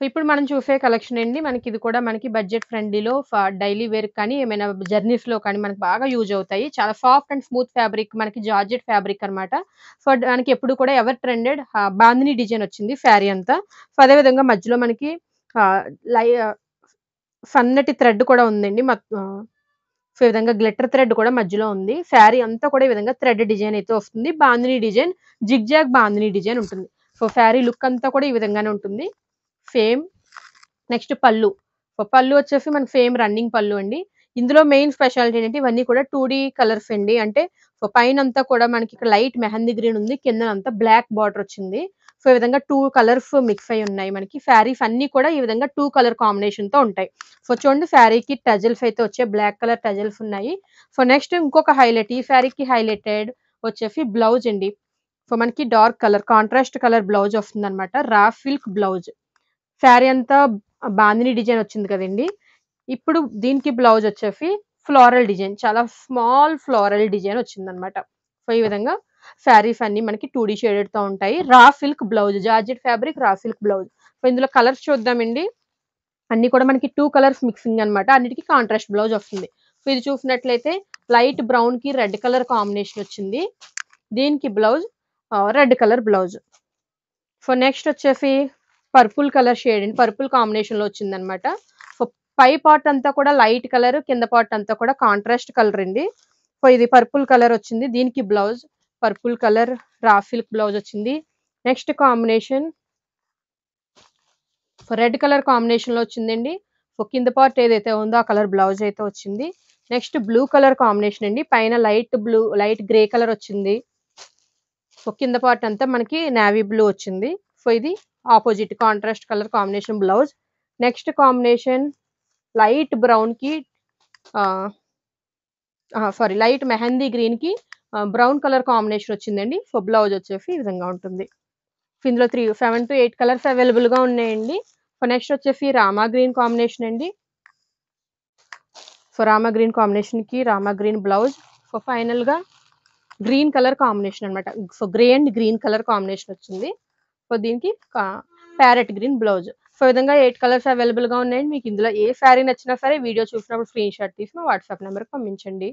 ఇప్పుడు మనం చూసే కలెక్షన్ అండి. మనకి ఇది కూడా మనకి బడ్జెట్ ఫ్రెండ్లీలో డైలీ వేర్‌కి కానీ, ఏమైనా జర్నీస్‌లో కానీ మనకు బాగా యూజ్ అవుతాయి. చాలా సాఫ్ట్ అండ్ స్మూత్ ఫ్యాబ్రిక్ మనకి జార్జెట్ ఫ్యాబ్రిక్ అనమాట. సో, మనకి ఎప్పుడు కూడా ఎవర్ ట్రెండెడ్ బాందిని డిజైన్ వచ్చింది శారీ అంతా. సో, అదే విధంగా మధ్యలో మనకి ఆహ్, లై సన్నటి థ్రెడ్ కూడా ఉందండి. సో, ఈ విధంగా గ్లిట్టర్ థ్రెడ్ కూడా మధ్యలో ఉంది. శారీ అంతా కూడా ఈ విధంగా థ్రెడ్ డిజైన్ అయితే వస్తుంది. Bandhani design, zigzag bandhani design ఉంటుంది. సో, శారీ లుక్ అంతా కూడా ఈ విధంగానే ఉంటుంది. సేమ్. నెక్స్ట్ పళ్ళు. పళ్ళు వచ్చేసి మనకి సేమ్ రన్నింగ్ పళ్ళు అండి. ఇందులో మెయిన్ స్పెషాలిటీ ఏంటంటే ఇవన్నీ కూడా 2 కలర్స్ అండి. అంటే పైనంతా కూడా మనకి ఇక్కడ లైట్ మెహందీ గ్రీన్ ఉంది. కిందనంతా బ్లాక్ బార్డర్ వచ్చింది. సో, ఈ విధంగా 2 కలర్స్ మిక్స్ అయ్యి ఉన్నాయి మనకి. శారీస్ అన్నీ కూడా ఈ విధంగా 2 కలర్ కాంబినేషన్‌తో ఉంటాయి. సో, చూడండి శారీకి టజిల్స్ అయితే వచ్చాయి. బ్లాక్ కలర్ టజిల్స్ ఉన్నాయి. సో, నెక్స్ట్ ఇంకొక హైలైట్ ఈ శారీకి హైలైటెడ్ వచ్చేసి బ్లౌజ్ అండి. సో, మనకి dark colour contrast colour blouse వస్తుందన్నమాట. Raw silk blouse. శారీ అంతా బాందిని డిజైన్ వచ్చింది కదండీ! ఇప్పుడు దీనికి బ్లౌజ్ వచ్చేసి ఫ్లోరల్ డిజైన్. చాలా స్మాల్ ఫ్లోరల్ డిజైన్ వచ్చిందన్నమాట. సో, ఈ విధంగా శారీస్ అన్నీ మనకి 2 షేడెడ్‌తో ఉంటాయి. Raw silk blouse. Georgette fabric raw silk blouse. So, ఇందులో కలర్స్ చూద్దామండి. అన్నీ కూడా మనకి 2 కలర్స్ మిక్సింగ్ అన్నమాట. అన్నిటికి కాంట్రాస్ట్ బ్లౌజ్ వస్తుంది. సో, ఇది చూసినట్లయితే లైట్ బ్రౌన్‌కి రెడ్ కలర్ కాంబినేషన్ వచ్చింది. దీనికి blouse red colour blouse. So, next వచ్చేసి పర్పుల్ కలర్ షేడ్ అండి. పర్పుల్ కాంబినేషన్‌లో వచ్చిందనమాట. సో, పై పార్ట్ అంతా కూడా లైట్ కలర్, కింద పార్ట్ అంతా కూడా కాంట్రాస్ట్ కలర్ అండి. సో, ఇది పర్పుల్ కలర్ వచ్చింది. దీనికి blouse purple colour raw silk blouse వచ్చింది. నెక్స్ట్ కాంబినేషన్ రెడ్ కలర్ కాంబినేషన్‌లో వచ్చిందండి. సో, కింద పార్ట్ ఏదైతే ఉందో ఆ కలర్ బ్లౌజ్ అయితే వచ్చింది. నెక్స్ట్ బ్లూ కలర్ కాంబినేషన్ అండి. పైన లైట్ గ్రే కలర్ వచ్చింది. సో, కింద పార్ట్ అంతా మనకి నేవీ బ్లూ వచ్చింది. సో, ఇది opposite contrast colour combination blouse. Next combination light బ్రౌన్‌కి ఆహ్, సారీ లైట్ మెహందీ గ్రీన్‌కి బ్రౌన్ కలర్ కాంబినేషన్ వచ్చిందండి. సో, బ్లౌజ్ వచ్చేసి ఈ విధంగా ఉంటుంది. సో, ఇందులో 7-8 కలర్స్ అవైలబుల్‌గా ఉన్నాయండి. సో, నెక్స్ట్ వచ్చేసి రామా గ్రీన్ కాంబినేషన్ అండి. సో, రామా గ్రీన్ కాంబినేషన్‌కి రామా గ్రీన్ బ్లౌజ్. సో, ఫైనల్‌గా గ్రీన్ కలర్ కాంబినేషన్ అన్నమాట. So, grey and green colour combination వచ్చింది. సో, దీనికి ప్యారెట్ గ్రీన్ బ్లౌజ్. సో, ఈ విధంగా 8 కలర్స్ అవైలబుల్‌గా ఉన్నాయండి. మీకు ఇందులో ఏ శారీ నచ్చినా సరే వీడియో చూసినప్పుడు స్క్రీన్‌షాట్ తీసి మా వాట్సాప్ నంబర్‌కి పంపించండి.